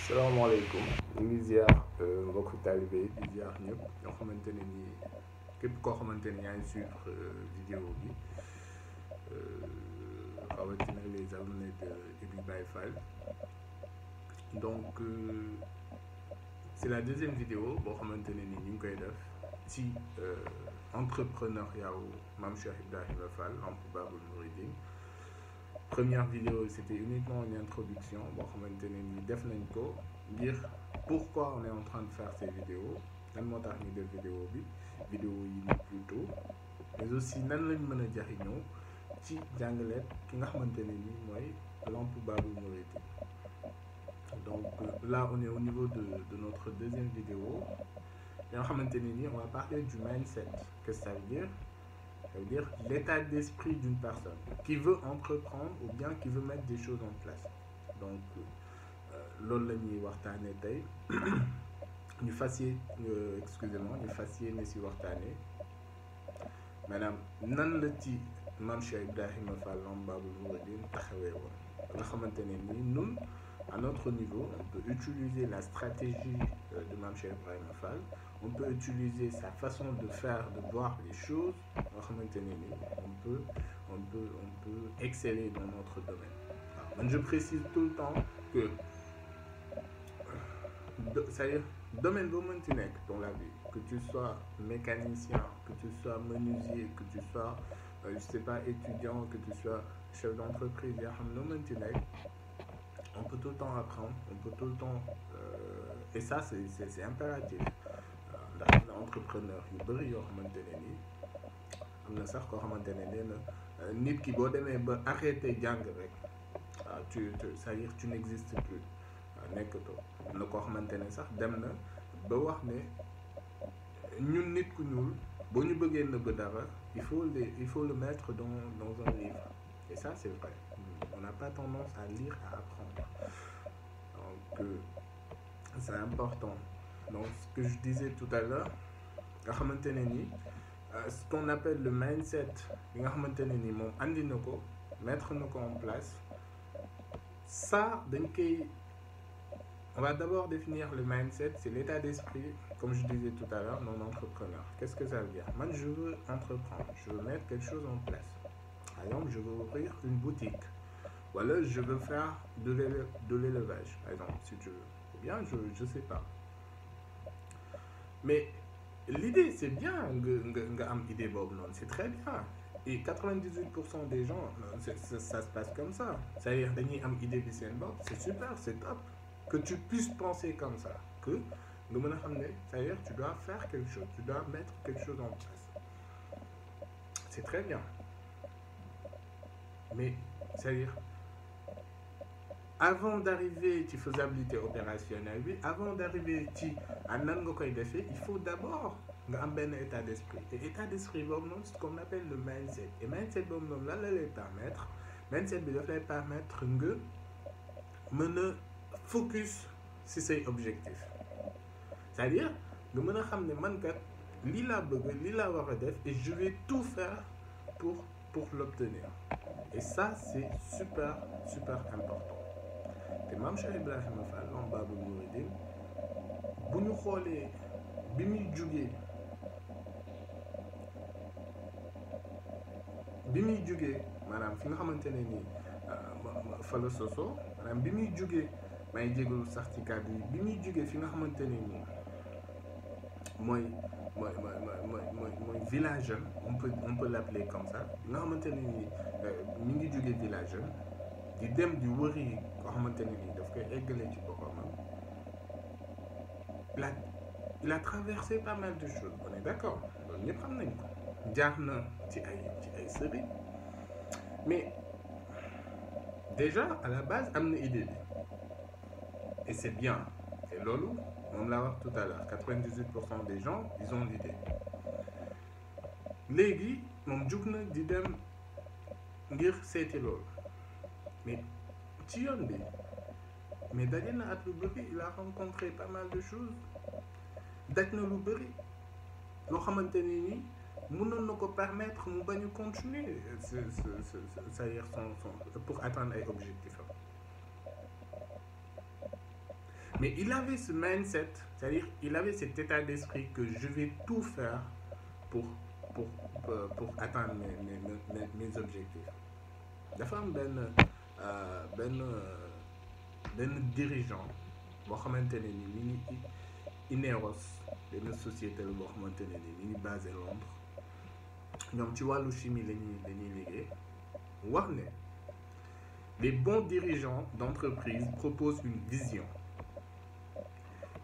salaamaaleykum ñu ngi ziar mbokku taalibe yi di ziar ñëpp ñoo xamante ne nii képp koo xamante ni yaa ngi suivre vidéo bi rawatina les abonnés de Ibi Baye Fall donc c'est la deuxième vidéo boo xamante ne nii ñu ngi koy def ci entrepreneuriat wu Mame Cheikh Ibrahima Fall Lamp Babul Mouridine. Première vidéo c'était uniquement une introduction boo xamante ne ni def nañ ko ngir pourquoi on est en train de faire ces vidéos lan moo tax ñu def vidéo yi ni plutôt mais aussi nan lañ mën a jariñoo ci jàngaleet ki nga xamante ne ni mooy Lamp Babul Mouridine. Donc là on est au niveau de notre deuxième vidéo nga xamante ne ni on va parler du mindset. Qu'est-ce que ça veut dire? Ça veut dire l'état d'esprit d'une personne qui veut entreprendre ou bien qui veut mettre des choses en place. Donc loolu la ñuy waxtaanee tey ñu fas yéene si waxtaanee maanaam nan la ci Mame Cheikh Ibrahima Fall Lamp Babul Mouridine taxawee woon nga xamante ne ni ñun à notre niveau on peut utiliser la stratégie de Mame Cheikh Ibrahima Fall. On peut utiliser sa façon de faire, de voir les choses. On peut exceller dans notre domaine. Alors, je précise tout le temps que c'est-à-dire domaine dans la vie, que tu sois mécanicien, que tu sois menuisier, que tu sois je sais pas étudiant, que tu sois chef d'entreprise, on peut tout le temps apprendre, on peut tout le temps et ça c'est impératif. ndax am na entrepreneur yu bëri yoo xamante ne nii am na sax koo xamante ne nee na nit ki boo demee ba arrêté jàng rek waaw c'est-à-dire tu n'existes plus waaw nekkatoo am na koo xamante ne sax dem na ba wax ne ñun nit ku ñuul boo ñu bëggee nëbb dara il faut le mettre dans un livre et ça c'est vrai on n'a pas tendance à lire à apprendre donc c'est important. Donc ce que je disais tout à l'heure nga xamante ne ni ce qu'on appelle le mindset bi nga xamante ne ni moom andi na ko mettre na ko en place ça dañ koy on va d'abord définir le mindset. C'est l'état d'esprit, comme je disais tout à l'heure, non entrepreneur. Qu'est-ce que ça veut dire? Moi je veux entreprendre, je veux mettre quelque chose en place. Par exemple je veux ouvrir une boutique ou alors je veux faire de l'élevage par exemple si tu veux ou bien je sais pas. Mais l'idée c'est bien nga am idée boobu noonu c'est très bien et 98% des gens ça se passe comme ça c'est-à-dire dañuy am idée bi seen bopp c'est super c'est top que tu puisses penser comme ça que nga mën a xam ne c'est-à-dire tu dois faire quelque chose tu dois mettre quelque chose en place c'est très bien mais c'est-à-dire avant d'arriver ci faisabilité opérationnelle bi avant d'arriver ci nan nga koy defee il faut d'abord nga am benn état d'esprit et état d'esprit boobu noonu c'est ce qu'on appelle le mindset et mindset boobu noonu lan la lay permettre mindset bi daf lay permettre nga mën a focus ci say objectifs c'est-à-dire nga mën a xam ne man kat lii laa bëgg lii laa war a def et je vais tout faire pour l'obtenir et ça c'est super important. te Mame Cheikh Ibrahima Fall Lamp Babul Mouridine bu ñu xoolee bi muy jugee maanaam fi nga xamante ne nii fa la soso maanaam bi muy jugee may jégalu sax ci kàddu yi bi muy jugee fi nga xamante ne nii mooy village jeune on peut l'appeler comme ça bi nga xamante ne nii mi ngi jugee village jeune di dem di wëri koo xamante ne nii daf koy eggale ci boppam il a traversé pas mal de choses on est d'accord loolu ñëpp xam nañ ko jaar na ci ay sëriñ mais déjà à la base am na idée bi et c'est bien et loolu moom laa wax tout à l'heure 98% des gens ils ont l'idée léegi moom jug na di dem ngir seeti loolu mais ci yoon bi mais daje na at lu bëri il a rencontré pas mal de choses daj na lu bëri loo xamante ni nii mënoon na ko permettre mu bañ a continuer c'est-à-dire pour atteindre ay objectifs Mais il avait ce mindset, c'est-à-dire il avait cet état d'esprit que je vais tout faire pour, pour, pour atteindre mes objectifs. Dafa am benn dirigeant boo xamante ne ni mi ngi Ineos benn société la boo xamante ne ni mi ngi basé Londres ñoom ci wàllu chimie la ñuy liggéey wax ne les bons dirigeants d'entreprise proposent une vision.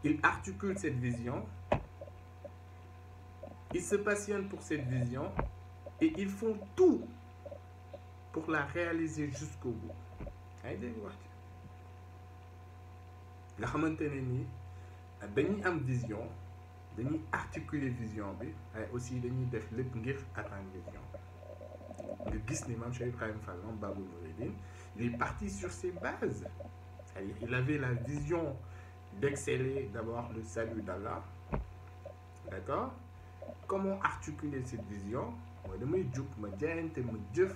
Ils articulent cette vision, ils se passionnent pour cette vision et ils font tout pour la réaliser jusqu'au bout. yaa ngi dégg wax ci nga xamante ne ni dañuy am vision dañuy articuler vision bi waaye aussi dañuy def lépp ngir atteindre vision nga gis ni Mame Cheikh Ibrahima Fall Babul Mouridine il est parti sur ses bases, c'est-à-dire il avait la vision d'exceller d'abord le salut d'Allah, d'accord. Comment articuler cette vision? Mooy damay jug ma jaayante ma jëf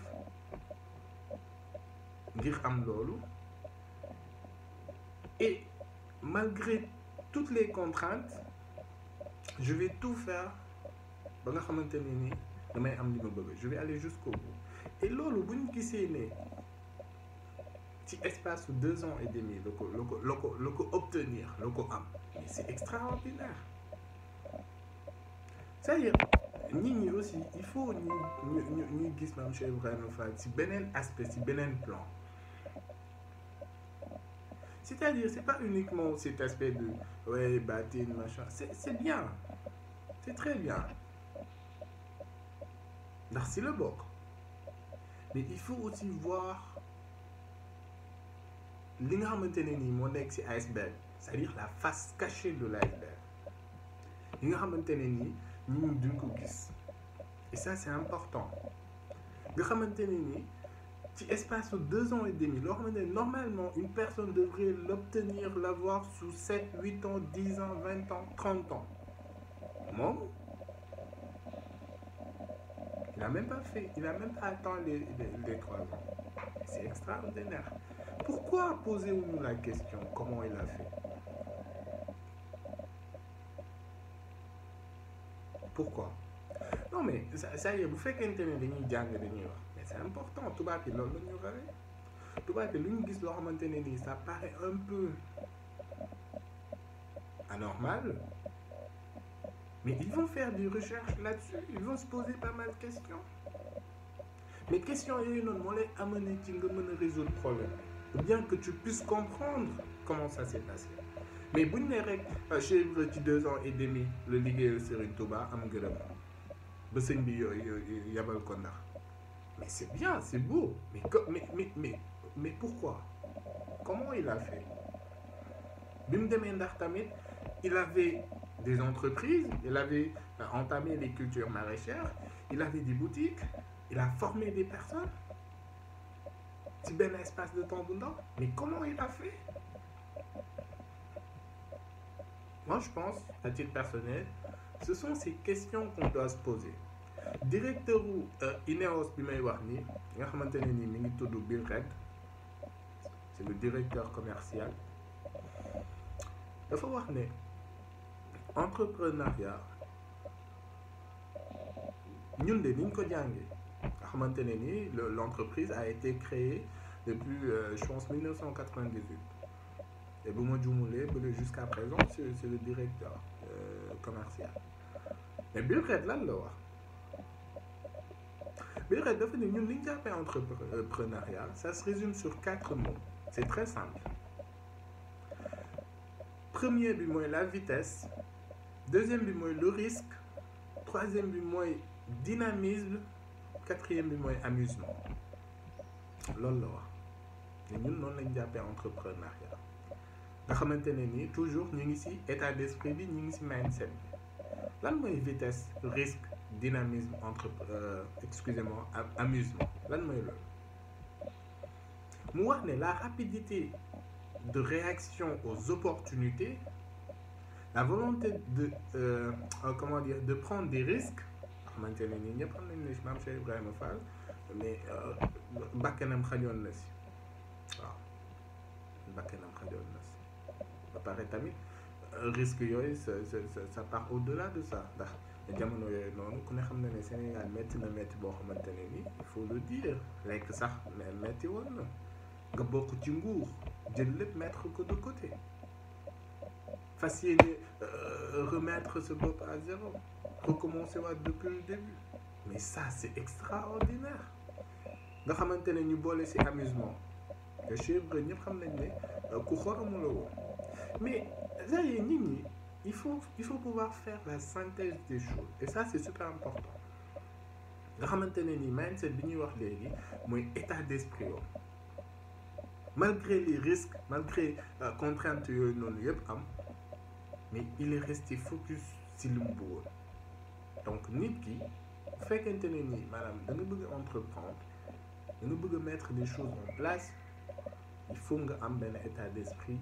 ngir am loolu, et malgré toutes les contraintes je vais tout faire ba nga xamante ne ni damay am li ma bëgg, je vais aller jusqu'au bout. Et loolu bu ñu gisee ne ci espace 2 ans et demi la ko obtenir la ko am, mais c'est extraordinaire. C'est-à-dire nit ñi aussi il faut ñuy gis Mame Cheikh Ibrahima Fall ci beneen aspect, ci beneen plan. C'est-à-dire c'est pas uniquement cet aspect de ouais bâtir machin, c'est bien, c'est très bien ndax si la bokk, mais il faut aussi voir li nga xamante ne nii moo nekk ci iceberg, c'est-à-dire la face cachée de l'iceberg yi nga xamante ne nii ñun duñ ko gis. Et ça c'est important nga xamante ne nii ci espace de 2 ans et demi loo xamante ne normalement une personne devrait l'obtenir, l'avoir sous 7, 8 ans, 10 ans, 20 ans, 30 ans. Moom il n'a même pas atteint les 3 ans. C'est extraordinaire. Pourquoi posez-vous la question comment il a fait? Pourquoi? Non mais ça y est, bu fekkente ne dañuy jàng dañuy wax, mais c'est important. tubaab yi loolu la ñu rawee. tubaab yi lu ñu gis loo xamante ne nii ça paraît un peu anormal, mais ils vont faire des recherches là-dessus, ils vont se poser pas mal de questions. Mais questions yooyu noonu moo lay amener ci nga mën a résoudre problème, ou bien que tu puisses comprendre comment ça s'est passé. Mais bu ñu nee rek Cheikh Ibra ci 2 ans et demi le liggéeyal Serigne Touba am ngërëm ba sëñ bi yabal ko ndax, mais c'est bien, c'est beau, mais pourquoi? Comment il a fait? Bi mu demee ndax tamit il avait des entreprises, il avait entamé les cultures maraîchères, il avait des boutiques, il a formé des personnes ci benn espace de temps bu ndaw, mais comment il a fait? Moi je pense, à titre personnel, ce sont ces questions qu'on doit se poser. Directeur u Ineos bi may wax ni nga xamante ne ni mi ngi tudd Bill Reid, c'est le directeur commercial, dafa wax ne entrepreneuriat ñun de niñ ko jàngee nga xamante ne ni l'entreprise a été créée depuis je pense 1998, et bu ma juumulee ba jusqu'à présent c'est le directeur commercial. Mais Bill Reid lan la wax? Bill Reid dafa ne ñun li ñu jàppee entrepreneuriat ça se résume sur 4 mots, c'est très simple. Premier bi mooy la vitesse, deuxième bi mooy le risque, troisième bi mooy dynamisme, quatrième bi mooy amusement. Loolu la wax te ñun noonu lañ jàppee entrepreneuriat nga xamante ne ni toujours ñu ngi ci état d'esprit bi, ñu ngi ci mindset bi. Lan mooy vitesse, risque, dynamisme, excusez-moi, amusement, lan mooy loolu? Mu wax ne la rapidité de réaction aux opportunités, la volonté de de prendre des risques. xamante ne nii ñëpp xam nañ ne Mame Cheikh Ibrahima Fall, mais bakkanam xajoon na si, waaw bakkanam xajoon na si ba pare tamit risque yooyu ça part au-delà de ça ndax jamono yooyu noonu ku ne xam na ne Sénégal métti na métti boo xamante ne ni il faut le dire lekk sax mais métti woon na nga bokk ci nguur jël lépp mettre ko de côté fas yéene remettre ce bopp à zéro recommencer waat depuis le début mais ça c'est extraordinaire nga xamante ne ñu boole ci amusement te Cheikh Ibra ñëpp xam nañ ne ku xoromu la woon mais c'est-à-dire nit ñi il faut pouvoir faire la synthèse des choses et ça c'est super important nga xamante ne ni mindset bi ñuy wax léegi mooy état d'esprit yoon malgré les risques malgré contraintes yooyu noonu yëpp am mais il est resté focus ci li mu bëggoon donc nit ki bu fekkente ne nii maanaam da nga bëgg entreprendre da nga bëgg mettre des choses en place il faut nga am benn état d'esprit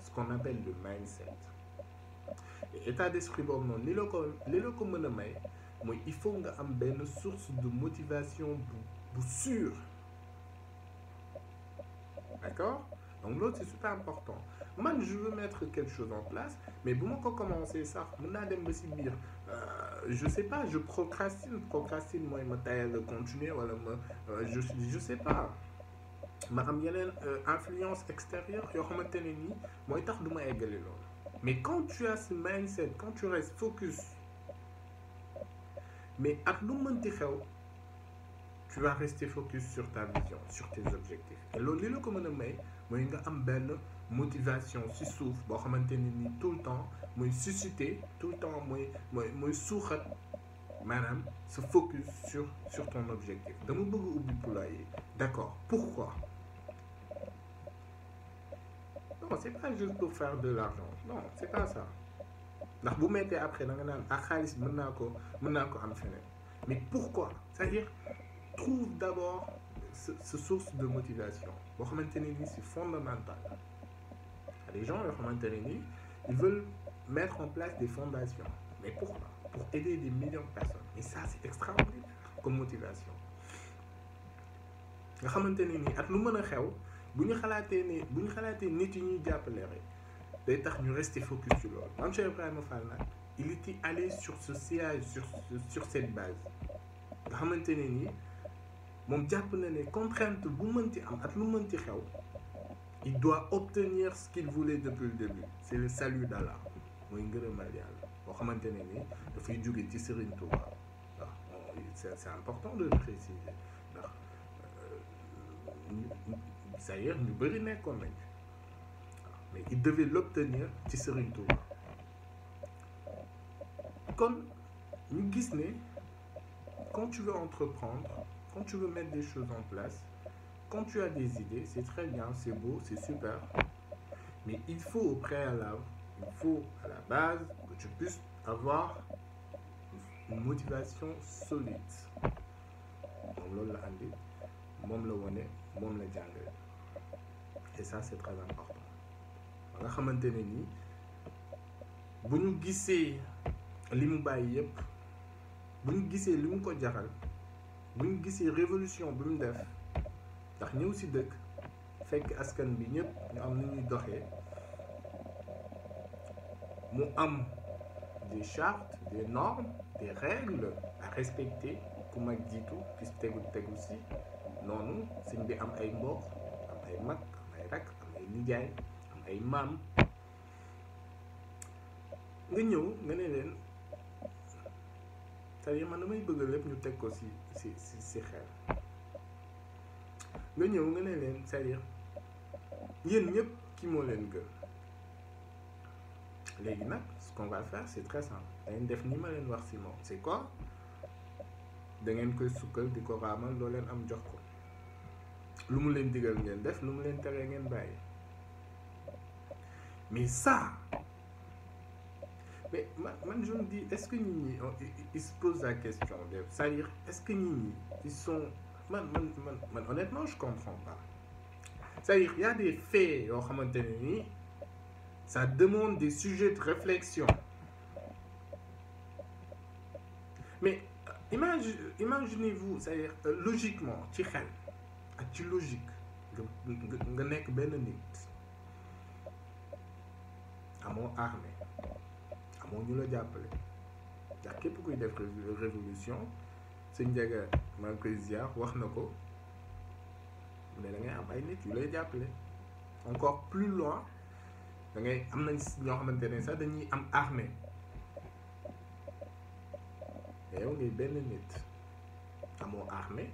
ce qu'on appelle le mindset et état d'esprit boobu noonu li la ko mën a may mooy il faut nga am benn source de motivation bu sûre d'accord donc loolu c'est super important man je veux mettre quelque chose en place mais bu ma ko commencer sax mën naa dem ba ci biir je sais pas je procrastine mooy ma tayal de continuer wala ma je sais pas ma am yeneen influence extérieure yoo xamante ne nii mooy tax du ma eggale loolu mais quand tu as ce mindset quand tu restes focus mais ak lu mënti xew tu vas rester focus sur ta vision sur tes objectifs et loolu li la ko mën a may mooy nga am benn motivation ci suuf boo xamante ne nii tout le temps mooy susciter tout le temps mooy suuxat maanaam se focus sur ton objectif dama bëgg ubbi poulailler d'accord pourquoi non c'est pas juste pour faire de l'argent non c'est pas ça ndax bu mettee après da nga naan ak xaalis mën naa ko am feneen mais pourquoi c'est-à-dire trouve d'abord ce source de motivation boo xamante ne nii c'est fondamental les gens yoo xamante ne nii ils veulent mettre en place des fondations mais pourquoi pour aider des millions de personnes et ça c'est extraordinaire comme motivation nga xamante ne nii ak lu mën a xew bu ñu xalaatee nit yi ñuy jàppale rek day tax ñu rester focus sur loolu Mame Cheikh Ibrahima Fall nag il était allé sur ce sillage sur cette base nga xamante ne nii moom jàpp na ne contrainte bu mënti am ak lu mënti xew il doit obtenir ce qu'il voulait depuis le début c'est le salut d'Allah mooy ngërëmal yàlla boo xamante ne nii dafay jóge ci Serigne Touba waaw c'est important de le préciser ndax c'est-à-dire ñu bëri nekkoon nañ mais il devait l'obtenir ci Serigne Touba kon ñu gis ne quand tu veux entreprendre quand tu veux mettre des choses en place quand tu as des idées c'est très bien c'est beau c'est super mais il faut au préalable il faut à la base que tu puisses avoir une motivation solide moom loolu la andi moom la wone moom la jàngale et ça c'est très important ba nga xamante ne nii bu ñu gisee li mu bàyyi yépp bu ñu gisee li mu ko jaral bu ñu gisee révolution bi mu def ndax ñëw ci dëkk fekk askan bi ñépp ñu am nu ñuy doxee mu am des chartes des normes des règles à respecter ku mag jiitu ki tegu ci noonu sëñ bi am ay mbokk am ay mag am ay rakk am ay nijaay am ay maam nga ñëw nga ne leen c'est-à-dire man damay bëgg lépp ñu teg ko ci xel nga ñëw nga ne leen c'est-à-dire yéen ñëpp ki moo leen gën léegi nag ce qu'on va faire c'est très simple da ngeen def ni ma leen wax ci moom c'est quoi da ngeen koy sukkal di ko raamal loo leen am jox ko lu mu leen digal ngeen def lu mu leen teree ngeen bàyyi mais ça mais man je me dis est-ce que nit ñi ils se posent la question c'est-à-dire est-ce que nit ñi ils sont man honnêtement je comprends pas c'est-à-dire il y a des faits yoo xamante ne nii ça demande des sujets de réflexion mais imaginez-vous c'est-à-dire logiquement ci xel ak ci logique nga nekk benn nit amoo armée amoo ñu la jàppale ndax képp kuy def révolution sëñ Ndiaga maa ngi koy ziar wax na ko mu ne da ngay am ay nit yu lay jàppale encore plus loin da ngay am nañ ñoo xamante ne sax dañuy am armée mais yow ngay benn nit amoo armée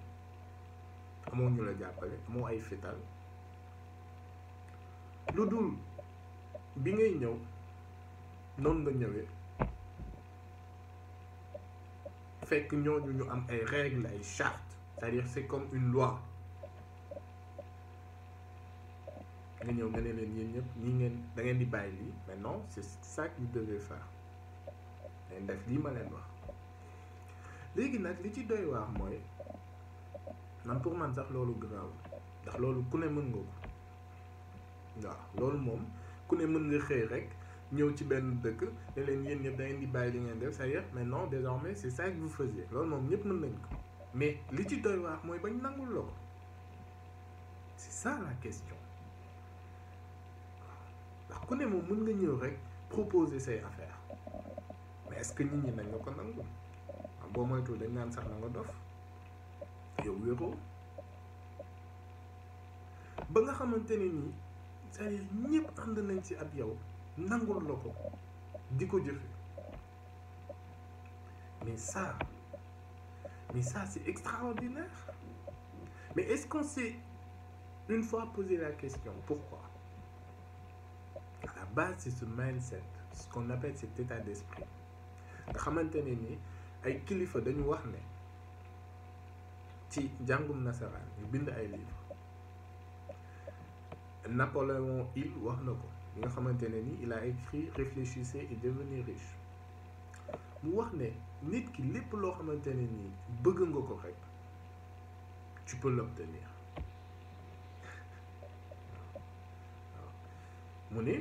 amoo ñu la jàppale amoo ay fétal lu dul bi ngay ñëw noonu nga ñëwee fekk ñooñu ñu am ay règles ay chartes c'est-à-dire c'est comme une loi nga ñëw nga ne leen yéen ñëpp ñi ngeen da ngeen di bàyyi lii mais non c'est ça que vous devez faire ngeen def lii ma leen wax léegi nag li ci doy waar mooy man pour man sax loolu grave ndax loolu ku ne mën nga ko waaw loolu moom ku ne mën nga xëy rek ñëw ci benn dëkk ne leen yéen ñëpp da ngeen di bàyyi li ngeen def c'est-à-dire mais non désormais c'est ça que vous faisiez loolu moom ñëpp mën nañ ko mais li ci doy waar mooy bañ nangul la ko c'est ça la question ndax ku ne moom mën nga ñëw rek proposer say affaires mais est-ce que nit ñi nañ nga ko nangul boo moytuwul dañ naan sax na nga dof yow wéroo ba nga xamante ne nii c'est-à-dire ñëpp ànd nañ ci ak yow nangul la ko di ko jëfe mais ça c'est extraordinaire mais est-ce qu'on s'est une fois posé la question pourquoi à la base c'est ce mindset ce qu'on appelle cet état d'esprit nga xamante ne ni ay kilifa dañu wax ne ci jàngum nasaraan ñu bind ay livres Napoléon Hill wax na ko li nga xamante ne ni il a écrit réfléchissez et devenez riche mu wax ne nit ki lépp loo xamante ne ni bëgg nga ko rek tu peux l'obtenir waaw mu ne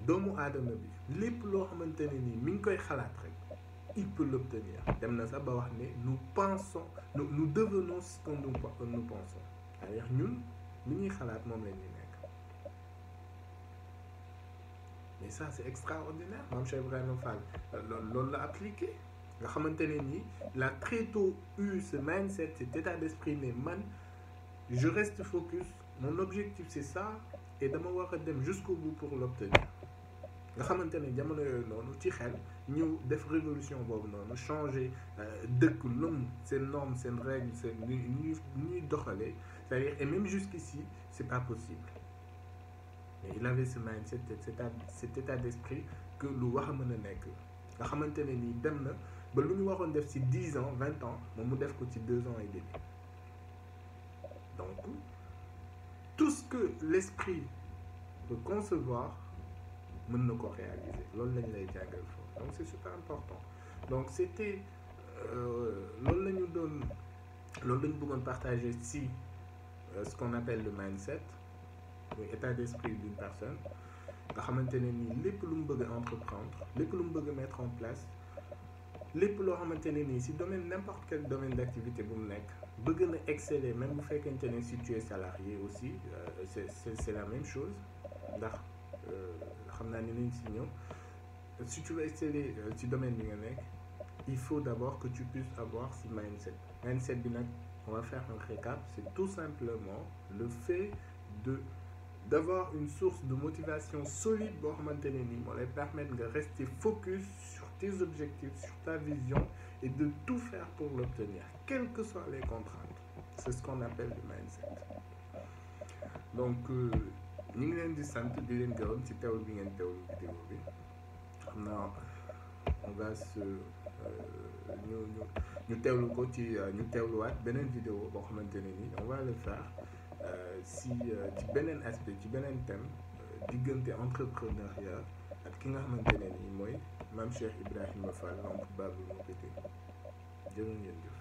doomu aadama bi lépp loo xamante ne ni mi ngi koy xalaat rek il peut l'obtenir dem na sax ba wax ne nous devenons ce que nous pensons c'est-à-dire ñun li ñuy xalaat moom la ñuy nekk mais ça c'est extraordinaire Mame Cheikh Ibrahima Fall loolu la appliqué nga xamante ne ni il a très tôt eu ce mindset cet état d'esprit ne man je reste focus mon objectif c'est ça et dama war a dem jusqu'au bout pour l'obtenir nga xamante ne jamono yooyu noonu ci xel ñu def révolution boobu noonu changer dëkk lum seen normes seen règles seen ñuy doxalee c'est-à-dire et même jusqu'ici c'est pas possible mais il avait ce mindset cet état d'esprit que lu wax a mën a nekk nga xamante ne nii dem na ba lu ñu waroon def ci 10 ans 20 ans moom mu def ko ci 2 ans et demi donc tout ce que l'esprit peut concevoir mën na ko réaliser loolu lañ lay jàngal foofu donc c'est super important donc c'était loolu la ñu doon loolu lañu bëggoon partager ci ce qu'on appelle le mindset muy état d'esprit d'une personne nga xamante ne nii lépp lu mu bëgg a entreprendre lépp lu mu bëgg a mettre en place lépp loo xamante ne nii si domaine n'importe quel domaine d'activité bu mu nekk bëgg na exceller même bu fekkente ne si tu es salarié aussi c'est la même chose ndax xam naa ni nañ si ñëw si tu veux exceller ci domaine bi nga nekk il faut d'abord que tu puisses avoir ce mindset bi nag on va faire un récap c'est tout simplement le fait d'avoir une source de motivation solide boo xamante ne nii moo lay permettre nga rester focus sur tes objectifs sur ta vision et de tout faire pour l'obtenir quelles que soient les contraintes c'est ce qu'on appelle le mindset donc ñu ngi leen di sant di leen gërëm ci teewlu bi ngeen teewlu vidéo bi xam naa on va se ñu teewlu ko ci ñu teewluwaat beneen vidéo boo xamante ne ni on va le faire ci beneen aspect ci beneen thème diggante entrepreneuriat ak ki nga xamante ne ni mooy Mame Cheikh Ibrahima Fall Lamp Baabul Mouridine jërë ngeen jëf